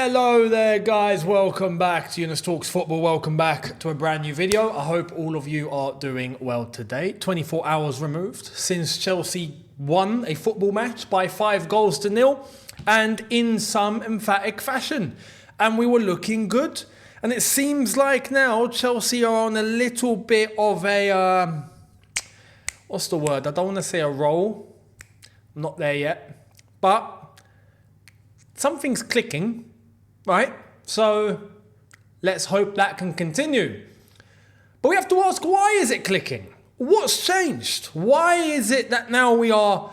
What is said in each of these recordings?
Hello there guys, welcome back to Younes Talks Football, welcome back to a brand new video. I hope all of you are doing well today. 24 hours removed since Chelsea won a football match by 5-0 and in some emphatic fashion. And we were looking good. And it seems like now Chelsea are on a little bit of a, what's the word? I don't want to say a roll. I'm not there yet. But something's clicking. Right? So let's hope that can continue. But we have to ask, why is it clicking? What's changed? Why is it that now we are,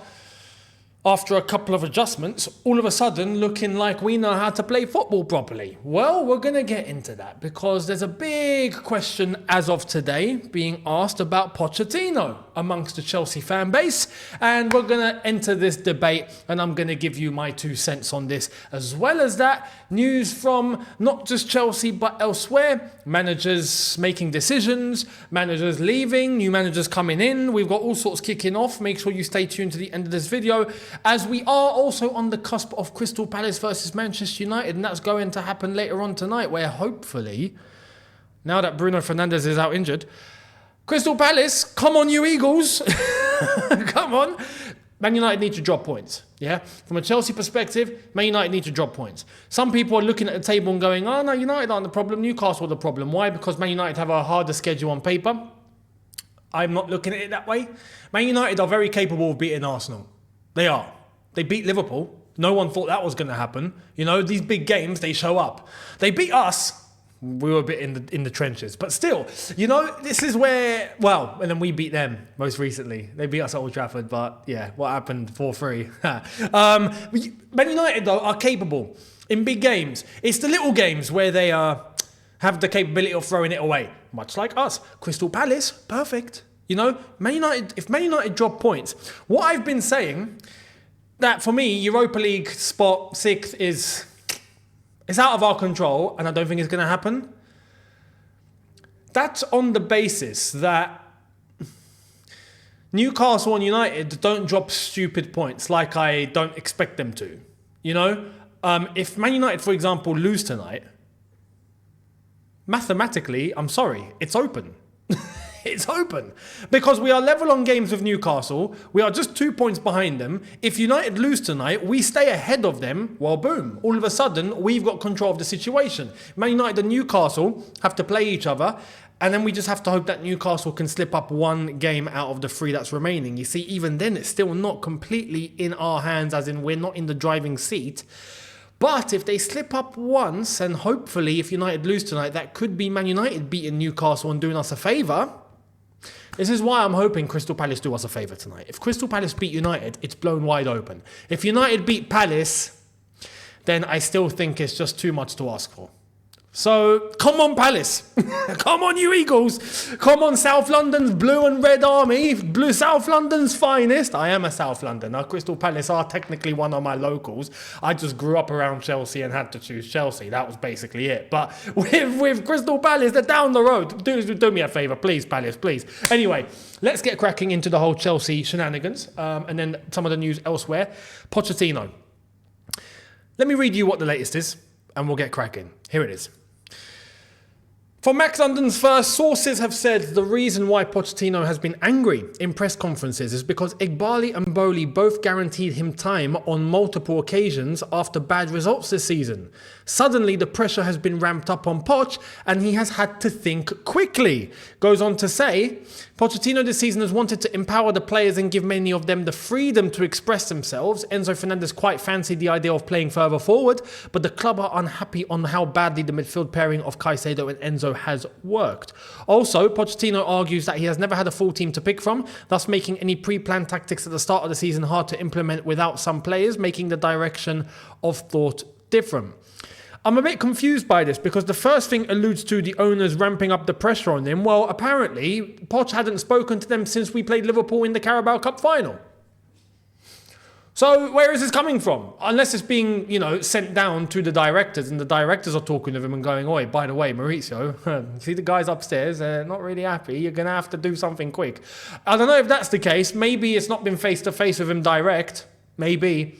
after a couple of adjustments, all of a sudden looking like we know how to play football properly? Well, we're going to get into that because there's a big question as of today being asked about Pochettino amongst the Chelsea fan base. And we're going to enter this debate and I'm going to give you my 2 cents on this. As well as that, news from not just Chelsea but elsewhere. Managers making decisions, managers leaving, new managers coming in. We've got all sorts kicking off. Make sure you stay tuned to the end of this video, as we are also on the cusp of Crystal Palace versus Manchester United, and that's going to happen later on tonight, where hopefully, now that Bruno Fernandes is out injured, Crystal Palace, come on you Eagles, come on. Man United need to drop points, yeah? From a Chelsea perspective, Man United need to drop points. Some people are looking at the table and going, oh no, United aren't the problem, Newcastle are the problem. Why? Because Man United have a harder schedule on paper. I'm not looking at it that way. Man United are very capable of beating Arsenal. They are. They beat Liverpool. No one thought that was going to happen. You know, these big games, they show up. They beat us. We were a bit in the trenches. But still, you know, this is where, well, and then we beat them most recently. They beat us at Old Trafford, but yeah, what happened? 4-3. Man United, though, are capable in big games. It's the little games where they have the capability of throwing it away. Much like us. Crystal Palace, perfect. You know, Man United, if Man United drop points, what I've been saying, that for me, Europa League spot 6th is, it's out of our control, and I don't think it's going to happen. That's on the basis that Newcastle and United don't drop stupid points like I don't expect them to. You know, if Man United, for example, lose tonight, mathematically, I'm sorry, it's open. It's open because we are level on games with Newcastle. We are just 2 points behind them. If United lose tonight, we stay ahead of them. Well, boom. All of a sudden, we've got control of the situation. Man United and Newcastle have to play each other. And then we just have to hope that Newcastle can slip up one game out of the 3 that's remaining. You see, even then, it's still not completely in our hands, as in we're not in the driving seat. But if they slip up once, and hopefully if United lose tonight, that could be Man United beating Newcastle and doing us a favour. This is why I'm hoping Crystal Palace do us a favour tonight. If Crystal Palace beat United, it's blown wide open. If United beat Palace, then I still think it's just too much to ask for. So, come on Palace. Come on you Eagles. Come on South London's blue and red army. Blue South London's finest. I am a South Londoner. Crystal Palace are technically one of my locals. I just grew up around Chelsea and had to choose Chelsea. That was basically it. But with Crystal Palace, they're down the road. Do me a favour, please, Palace, please. Anyway, let's get cracking into the whole Chelsea shenanigans. And then some of the news elsewhere. Pochettino. Let me read you what the latest is, and we'll get cracking. Here it is. From Max London's First, sources have said the reason why Pochettino has been angry in press conferences is because Ighbali and Bowley both guaranteed him time on multiple occasions after bad results this season. Suddenly, the pressure has been ramped up on Poch and he has had to think quickly. Goes on to say, Pochettino this season has wanted to empower the players and give many of them the freedom to express themselves. Enzo Fernandez quite fancied the idea of playing further forward, but the club are unhappy on how badly the midfield pairing of Caicedo and Enzo has worked. Also, Pochettino argues that he has never had a full team to pick from, thus making any pre-planned tactics at the start of the season hard to implement without some players, making the direction of thought different. I'm a bit confused by this because the first thing alludes to the owners ramping up the pressure on him. Well, apparently, Poch hadn't spoken to them since we played Liverpool in the Carabao Cup final. So where is this coming from? Unless it's being, sent down to the directors and the directors are talking to them and going, oi, by the way, Mauricio, see the guys upstairs, they're not really happy. You're going to have to do something quick. I don't know if that's the case. Maybe it's not been face-to-face with him direct. Maybe.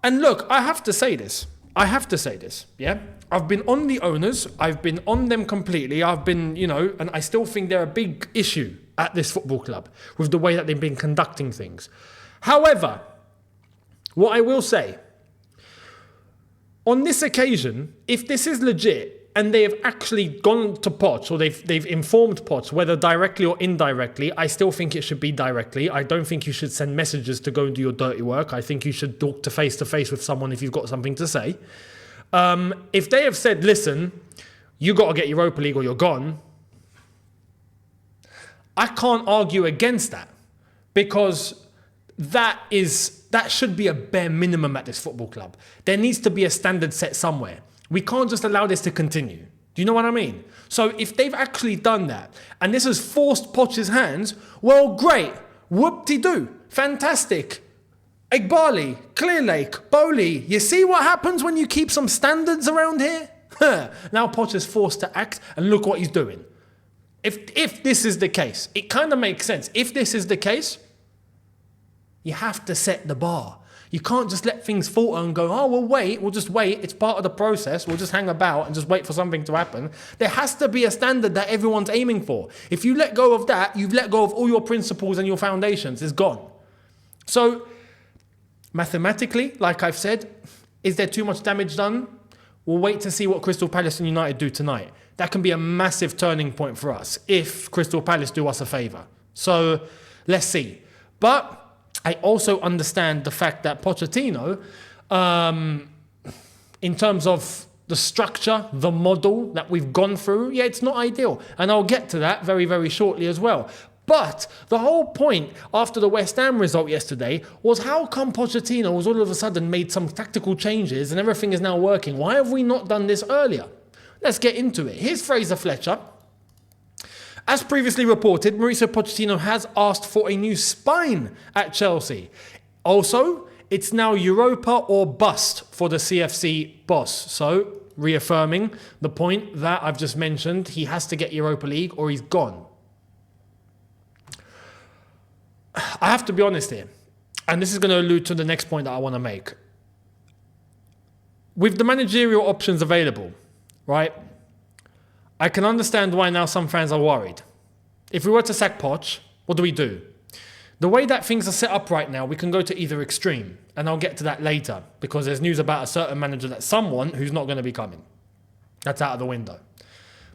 And look, I have to say this. I have to say this, yeah? I've been on the owners, I've been on them completely, and I still think they're a big issue at this football club with the way that they've been conducting things. However, what I will say, on this occasion, if this is legit and they have actually gone to Poch or they've informed Poch, whether directly or indirectly, I still think it should be directly. I don't think you should send messages to go and do your dirty work. I think you should talk to face with someone if you've got something to say. If they have said, listen, you got to get Europa League or you're gone, I can't argue against that, because that should be a bare minimum at this football club. There needs to be a standard set somewhere. We can't just allow this to continue. Do you know what I mean? So if they've actually done that, and this has forced Poch's hands, well, great. Whoop-de-doo. Fantastic. Egbali, Clear Lake, Bowley. You see what happens when you keep some standards around here? Now Poch is forced to act, and look what he's doing. If this is the case, it kind of makes sense. If this is the case, you have to set the bar. You can't just let things falter and go, oh, we'll just wait. It's part of the process. We'll just hang about and just wait for something to happen. There has to be a standard that everyone's aiming for. If you let go of that, you've let go of all your principles and your foundations. It's gone. So mathematically, like I've said, is there too much damage done? We'll wait to see what Crystal Palace and United do tonight. That can be a massive turning point for us if Crystal Palace do us a favour. So let's see. But I also understand the fact that Pochettino, in terms of the structure, the model that we've gone through, yeah, it's not ideal. And I'll get to that very, very shortly as well. But the whole point after the West Ham result yesterday was how come Pochettino was all of a sudden made some tactical changes and everything is now working? Why have we not done this earlier? Let's get into it. Here's Fraser Fletcher. As previously reported, Mauricio Pochettino has asked for a new spine at Chelsea. Also, it's now Europa or bust for the CFC boss. So, reaffirming the point that I've just mentioned, he has to get Europa League or he's gone. I have to be honest here, and this is going to allude to the next point that I want to make. With the managerial options available, right, I can understand why now some fans are worried. If we were to sack Poch, what do? The way that things are set up right now, we can go to either extreme, and I'll get to that later, because there's news about a certain manager that's someone who's not going to be coming. That's out of the window.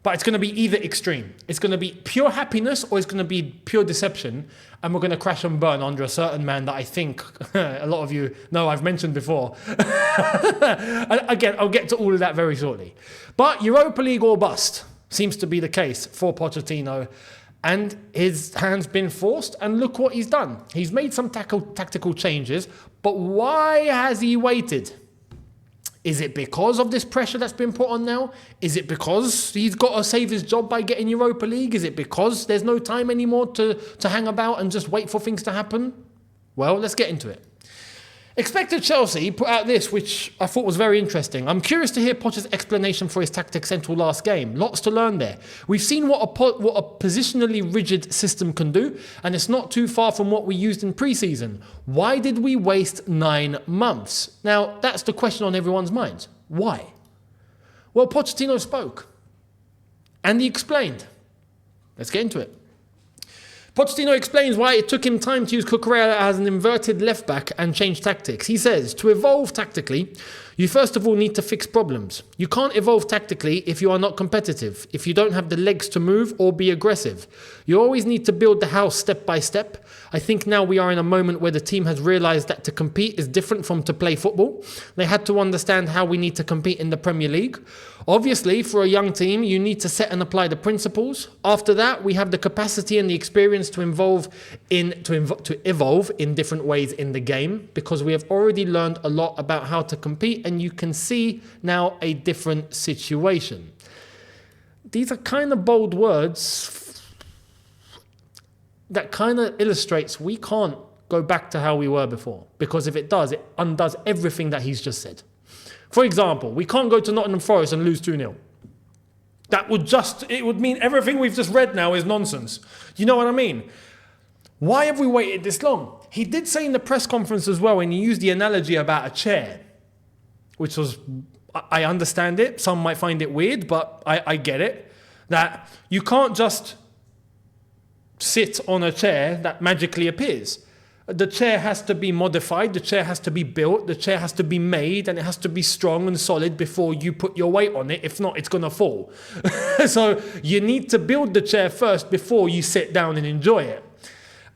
But it's going to be either extreme. It's going to be pure happiness or it's going to be pure deception. And we're going to crash and burn under a certain man that I think a lot of you know I've mentioned before. Again, I'll get to all of that very shortly. But Europa League or bust seems to be the case for Pochettino. And his hand's been forced. And look what he's done. He's made some tactical changes. But why has he waited? Is it because of this pressure that's been put on now? Is it because he's got to save his job by getting Europa League? Is it because there's no time anymore to hang about and just wait for things to happen? Well, let's get into it. Expected Chelsea put out this, which I thought was very interesting. I'm curious to hear Poch's explanation for his tactics until last game. Lots to learn there. We've seen what a positionally rigid system can do, and it's not too far from what we used in pre-season. Why did we waste 9 months? Now, that's the question on everyone's minds. Why? Well, Pochettino spoke, and he explained. Let's get into it. Pochettino explains why it took him time to use Cucurella as an inverted left-back and change tactics. He says, to evolve tactically, you first of all need to fix problems. You can't evolve tactically if you are not competitive, if you don't have the legs to move or be aggressive. You always need to build the house step by step. I think now we are in a moment where the team has realised that to compete is different from to play football. They had to understand how we need to compete in the Premier League. Obviously, for a young team, you need to set and apply the principles. After that, we have the capacity and the experience to evolve in different ways in the game, because we have already learned a lot about how to compete, and you can see now a different situation. These are kind of bold words that kind of illustrates we can't go back to how we were before, because if it does, it undoes everything that he's just said. For example, we can't go to Nottingham Forest and lose 2-0. It would mean everything we've just read now is nonsense. You know what I mean? Why have we waited this long? He did say in the press conference as well, and he used the analogy about a chair. which was, I understand it. Some might find it weird, but I get it. That you can't just sit on a chair that magically appears. The chair has to be modified, the chair has to be built, the chair has to be made, and it has to be strong and solid before you put your weight on it. If not, it's going to fall. So you need to build the chair first before you sit down and enjoy it.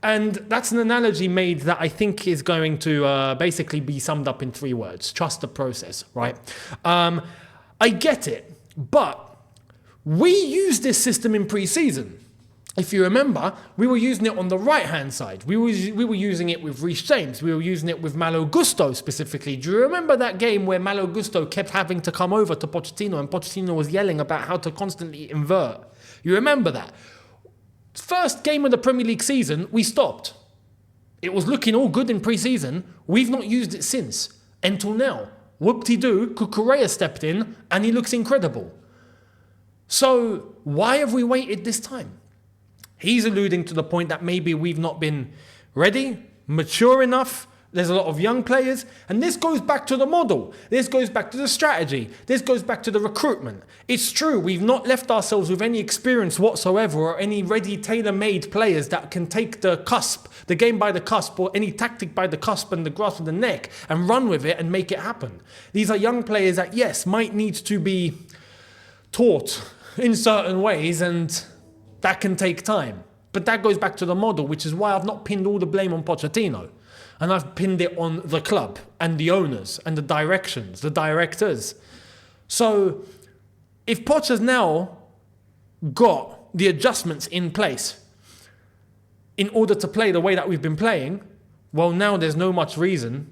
And that's an analogy made that I think is going to basically be summed up in 3 words. Trust the process, right? I get it, but we used this system in pre-season. If you remember, we were using it on the right-hand side. We were using it with Reece James. We were using it with Malo Gusto specifically. Do you remember that game where Malo Gusto kept having to come over to Pochettino and Pochettino was yelling about how to constantly invert? You remember that? First game of the Premier League season, we stopped. It was looking all good in pre-season. We've not used it since, until now. Whoop-de-doo, Cucurella stepped in and he looks incredible. So why have we waited this time? He's alluding to the point that maybe we've not been ready, mature enough. There's a lot of young players. And this goes back to the model. This goes back to the strategy. This goes back to the recruitment. It's true, we've not left ourselves with any experience whatsoever or any ready, tailor-made players that can take the cusp, the game by the cusp, or any tactic by the cusp and the grasp of the neck and run with it and make it happen. These are young players that, yes, might need to be taught in certain ways, and that can take time. But that goes back to the model, which is why I've not pinned all the blame on Pochettino. And I've pinned it on the club and the owners and the directions, the directors. So if Poch has now got the adjustments in place in order to play the way that we've been playing, well, now there's no much reason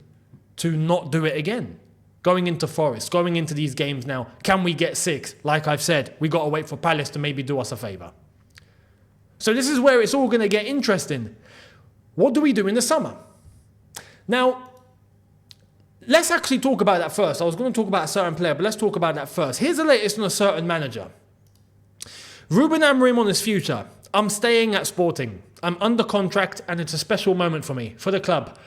to not do it again. Going into Forest, going into these games now, can we get 6? Like I've said, we got to wait for Palace to maybe do us a favour. So this is where it's all going to get interesting. What do we do in the summer? Now, let's actually talk about that first. I was going to talk about a certain player, but let's talk about that first. Here's the latest on a certain manager. Ruben Amorim on his future. I'm staying at Sporting. I'm under contract and it's a special moment for me, for the club.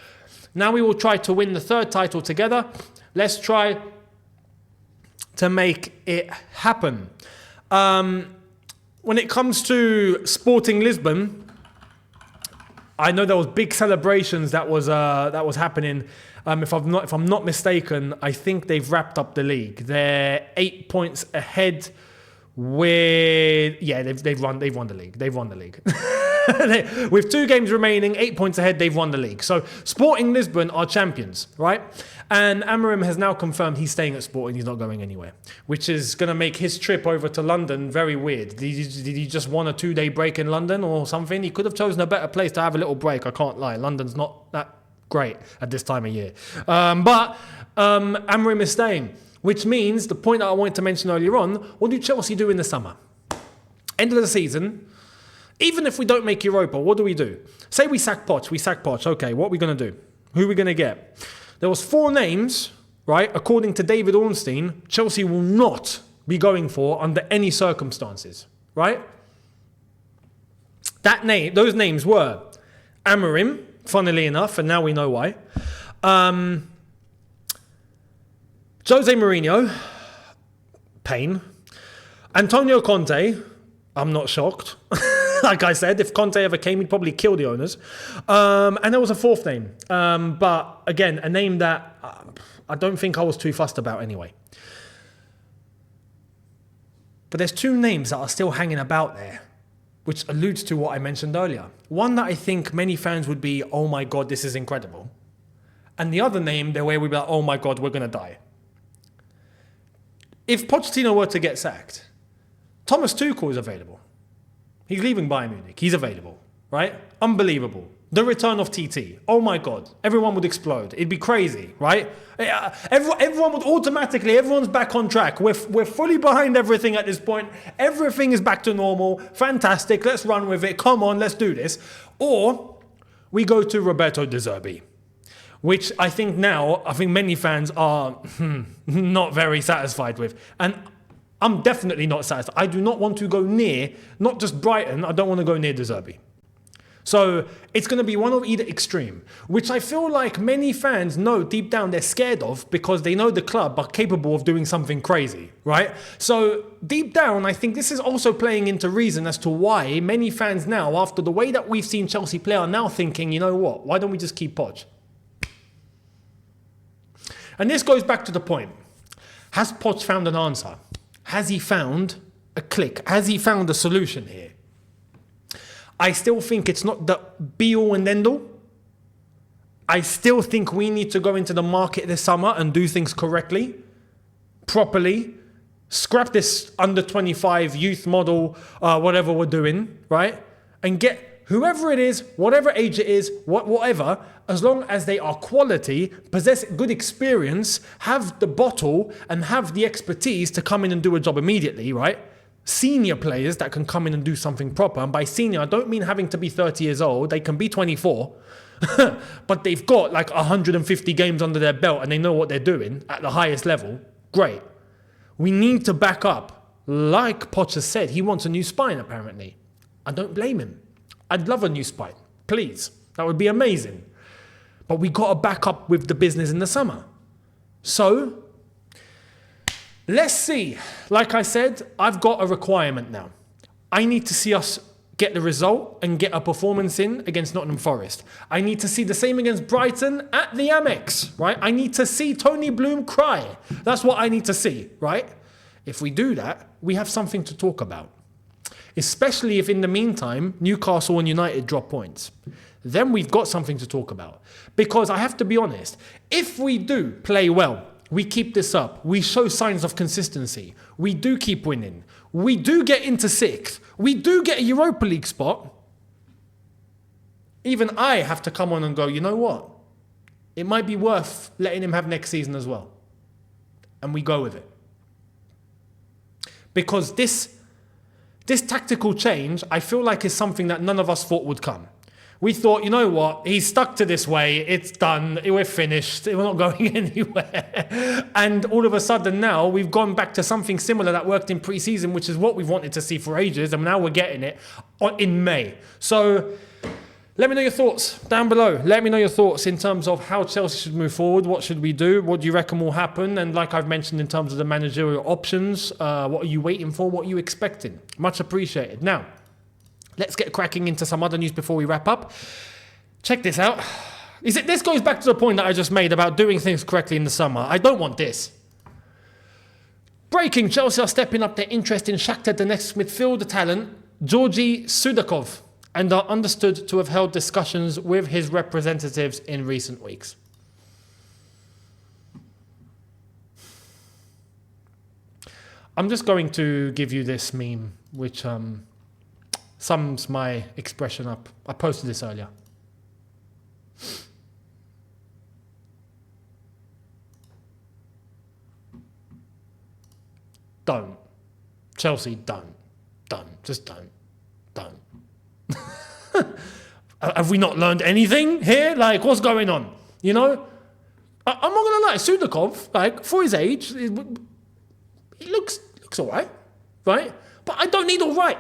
Now we will try to win the 3rd title together. Let's try to make it happen. When it comes to Sporting Lisbon, I know there was big celebrations that was happening. If I'm not mistaken, I think they've wrapped up the league. They're 8 points ahead. They've won the league. They've won the league. With 2 games remaining, 8 points ahead, they've won the league. So Sporting Lisbon are champions, right? And Amorim has now confirmed he's staying at Sporting. He's not going anywhere, which is going to make his trip over to London very weird. Did he just want a 2-day break in London or something? He could have chosen a better place to have a little break. I can't lie. London's not that great at this time of year. But Amorim is staying, which means the point that I wanted to mention earlier on, what do Chelsea do in the summer? End of the season, even if we don't make Europa, what do we do? Say we sack Poch. Okay, what are we going to do? Who are we going to get? There was 4 names, right? According to David Ornstein, Chelsea will not be going for under any circumstances, right? Those names were Amorim, funnily enough, and now we know why. Jose Mourinho, pain. Antonio Conte, I'm not shocked. Like I said, if Conte ever came, he'd probably kill the owners. And there was a 4th name. But again, a name that I don't think I was too fussed about anyway. But there's 2 names that are still hanging about there, which alludes to what I mentioned earlier. One that I think many fans would be, oh my God, this is incredible. And the other name, the way we'd be like, oh my God, we're going to die. If Pochettino were to get sacked, Thomas Tuchel is available. He's leaving Bayern Munich. He's available, right? Unbelievable. The return of TT. Oh my God. Everyone would explode. It'd be crazy, right? Everyone would automatically, everyone's back on track. We're fully behind everything at this point. Everything is back to normal. Fantastic. Let's run with it. Come on, let's do this. Or we go to Roberto De Zerbi, which I think many fans are not very satisfied with. And I'm definitely not satisfied. I do not want to go near, not just Brighton, I don't want to go near De Zerbi. So it's going to be one of either extreme, which I feel like many fans know deep down they're scared of because they know the club are capable of doing something crazy, right? So deep down, I think this is also playing into reason as to why many fans now, after the way that we've seen Chelsea play, are now thinking, you know what, why don't we just keep Poch? And this goes back to the point. Has Poch found an answer? Has he found a click? Has he found a solution here? I still think it's not the be-all and end-all. I still think we need to go into the market this summer and do things correctly, properly, scrap this under-25 youth model, whatever we're doing, right? And get whoever it is, whatever age it is, whatever, as long as they are quality, possess good experience, have the bottle and have the expertise to come in and do a job immediately, right? Senior players that can come in and do something proper. And by senior, I don't mean having to be 30 years old. They can be 24, but they've got like 150 games under their belt and they know what they're doing at the highest level. Great. We need to back up. Like Poch has said, he wants a new spine, apparently. I don't blame him. I'd love a new spine. Please. That would be amazing. But we got to back up with the business in the summer. So, let's see. Like I said, I've got a requirement now. I need to see us get the result and get a performance in against Nottingham Forest. I need to see the same against Brighton at the Amex, right? I need to see Tony Bloom cry. That's what I need to see, right? If we do that, we have something to talk about. Especially if in the meantime, Newcastle and United drop points. Then we've got something to talk about. Because I have to be honest, if we do play well, we keep this up, we show signs of consistency, we do keep winning, we do get into sixth, we do get a Europa League spot, even I have to come on and go, you know what? It might be worth letting him have next season as well. And we go with it. Because this tactical change, I feel like is something that none of us thought would come. We thought, you know what, he's stuck to this way, it's done, we're finished, we're not going anywhere. And all of a sudden now, we've gone back to something similar that worked in pre-season, which is what we've wanted to see for ages, and now we're getting it in May. So, let me know your thoughts down below. Let me know your thoughts in terms of how Chelsea should move forward, what should we do, what do you reckon will happen, and like I've mentioned in terms of the managerial options, what are you waiting for, what are you expecting? Much appreciated. Now, let's get cracking into some other news before we wrap up. Check this out. This goes back to the point that I just made about doing things correctly in the summer. I don't want this. Breaking, Chelsea are stepping up their interest in Shakhtar Donetsk midfielder talent, Georgie Sudakov, and are understood to have held discussions with his representatives in recent weeks. I'm just going to give you this meme, which sums my expression up. I posted this earlier. Don't. Chelsea, don't. Just don't. Have we not learned anything here? Like, what's going on? You know? I'm not going to lie. Sudakov, like, for his age, he looks all right? But I don't need all right.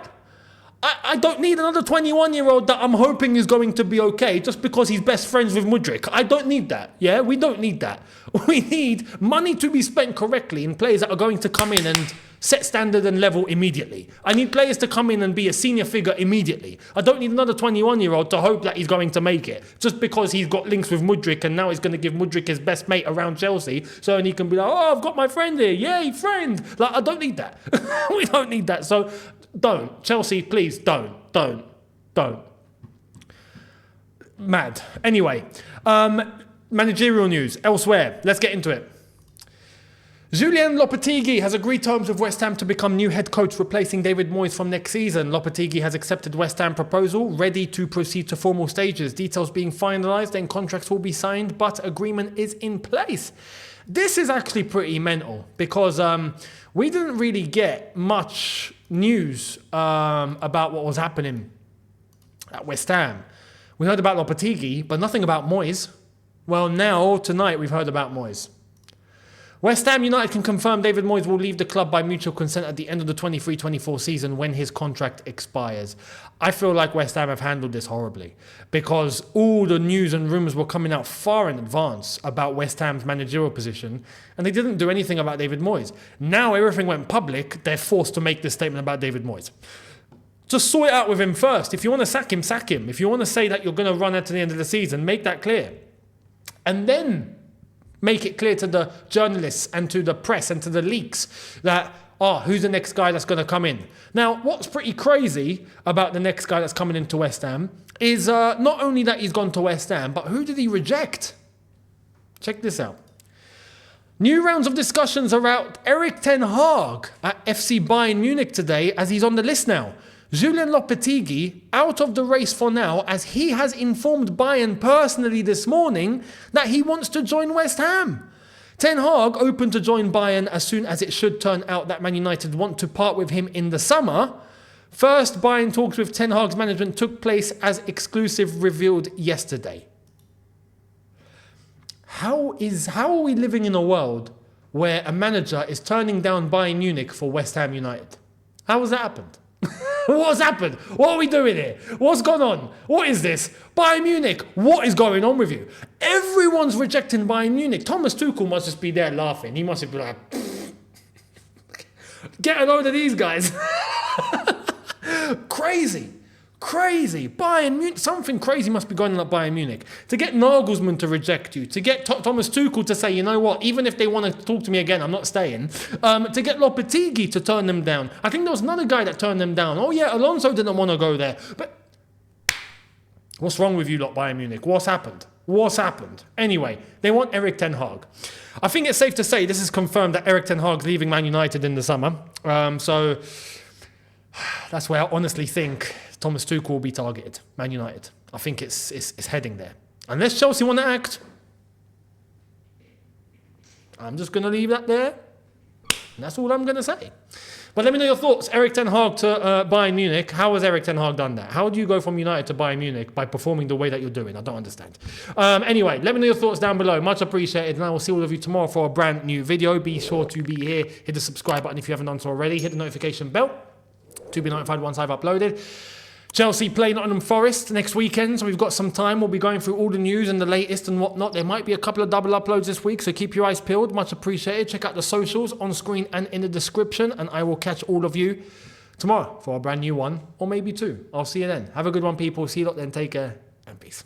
I don't need another 21-year-old that I'm hoping is going to be okay just because he's best friends with Mudryk. I don't need that. Yeah, we don't need that. We need money to be spent correctly in players that are going to come in and set standard and level immediately. I need players to come in and be a senior figure immediately. I don't need another 21-year-old to hope that he's going to make it just because he's got links with Mudryk and now he's going to give Mudryk his best mate around Chelsea so he can be like, oh, I've got my friend here. Yay, friend. Like, I don't need that. We don't need that. So don't. Chelsea, please, don't. Mad. Anyway, managerial news elsewhere. Let's get into it. Julien Lopetegui has agreed terms with West Ham to become new head coach, replacing David Moyes from next season. Lopetegui has accepted West Ham proposal, ready to proceed to formal stages. Details being finalised, then contracts will be signed, but agreement is in place. This is actually pretty mental because we didn't really get much news about what was happening at West Ham. We heard about Lopetegui, but nothing about Moyes. Well, now, tonight, we've heard about Moyes. West Ham United can confirm David Moyes will leave the club by mutual consent at the end of the 23-24 season when his contract expires. I feel like West Ham have handled this horribly because all the news and rumours were coming out far in advance about West Ham's managerial position and they didn't do anything about David Moyes. Now everything went public, they're forced to make this statement about David Moyes. Just sort it out with him first. If you want to sack him, sack him. If you want to say that you're going to run out to the end of the season, make that clear. And then make it clear to the journalists and to the press and to the leaks that, who's the next guy that's going to come in? Now, what's pretty crazy about the next guy that's coming into West Ham is not only that he's gone to West Ham, but who did he reject? Check this out. New rounds of discussions around Erik ten Hag at FC Bayern Munich today as he's on the list now. Julian Lopetegui out of the race for now as he has informed Bayern personally this morning that he wants to join West Ham. Ten Hag open to join Bayern as soon as it should turn out that Man United want to part with him in the summer. First Bayern talks with Ten Hag's management took place as exclusive revealed yesterday. How are we living in a world where a manager is turning down Bayern Munich for West Ham United? How has that happened? What's happened? What are we doing here? What's gone on? What is this? Bayern Munich, what is going on with you? Everyone's rejecting Bayern Munich. Thomas Tuchel must just be there laughing. He must be like, get a load of these guys. Crazy. Bayern Munich, something crazy must be going on at Bayern Munich. To get Nagelsmann to reject you, to get Thomas Tuchel to say, you know what, even if they want to talk to me again, I'm not staying. To get Lopetegui to turn them down. I think there was another guy that turned them down. Oh yeah, Alonso didn't want to go there. But what's wrong with you lot, Bayern Munich? What's happened? Anyway, they want Erik ten Hag. I think it's safe to say this is confirmed that Erik ten Hag's leaving Man United in the summer. So that's where I honestly think Thomas Tuchel will be targeted, Man United. I think it's heading there. Unless Chelsea want to act, I'm just going to leave that there. And that's all I'm going to say. But let me know your thoughts. Erik ten Hag to Bayern Munich. How has Erik ten Hag done that? How do you go from United to Bayern Munich by performing the way that you're doing? I don't understand. Anyway, let me know your thoughts down below. Much appreciated. And I will see all of you tomorrow for a brand new video. Be sure to be here. Hit the subscribe button if you haven't done so already. Hit the notification bell to be notified once I've uploaded. Chelsea play Nottingham Forest next weekend, so we've got some time. We'll be going through all the news and the latest and whatnot. There might be a couple of double uploads this week, so keep your eyes peeled. Much appreciated. Check out the socials on screen and in the description, and I will catch all of you tomorrow for a brand new one, or maybe two. I'll see you then. Have a good one, people. See you lot then. Take care, and peace.